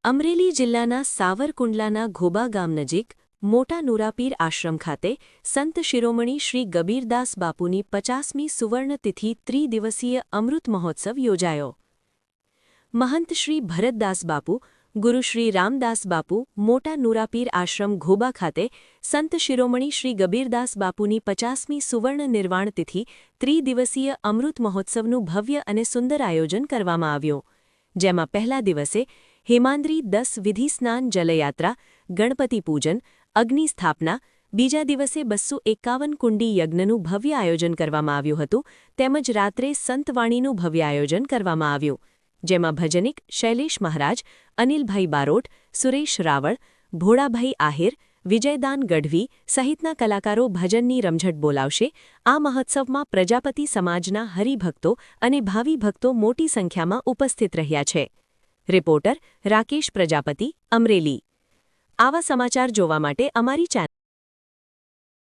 અમરેલી જિલ્લાના સાવરકુંડલાના ઘોબા ગામ નજીક મોટા નુરાપીર આશ્રમ ખાતે સંત શિરોમણી શ્રી ગબીરદાસ બાપુની 50મી સુવર્ણતિથિ ત્રિદિવસીય અમૃત મહોત્સવ યોજાયો. મહંત શ્રી ભરતદાસ બાપુ, ગુરુ શ્રી રામદાસ બાપુ મોટા નુરાપીર આશ્રમ ઘોબા ખાતે સંત શિરોમણી શ્રી ગબીરદાસ બાપુની 50મી સુવર્ણ નિર્વાણ તિથિ ત્રિદિવસીય અમૃત મહોત્સવનું ભવ્ય અને સુંદર આયોજન કરવામાં આવ્યું. જેમાં પહેલા દિવસે હેમાંદ્રી 10 વિધિ સ્નાન જલયાત્રા, ગણપતિ પૂજન, અગ્નિ સ્થાપના, બીજા દિવસે 251 કુંડી યજ્ઞનું ભવ્ય આયોજન કરવામાં આવ્યું હતું તેમજ રાત્રે સંતવાણીનું ભવ્ય આયોજન કરવામાં આવ્યું, જેમાં ભજનિક શૈલેષ મહારાજ, અનિલભાઈ બારોટ, સુરેશ રાવળ, ભોળાભાઈ આહિર, વિજયદાન ગઢવી સહિતના કલાકારો ભજનની રમઝટ બોલાવશે. આ મહોત્સવમાં પ્રજાપતિ સમાજના હરિભક્તો અને ભાવિ ભક્તો મોટી સંખ્યામાં ઉપસ્થિત રહ્યા છે. રિપોર્ટર રાકેશ પ્રજાપતિ, અમરેલી. આવા સમાચાર જોવા માટે અમારી ચેનલ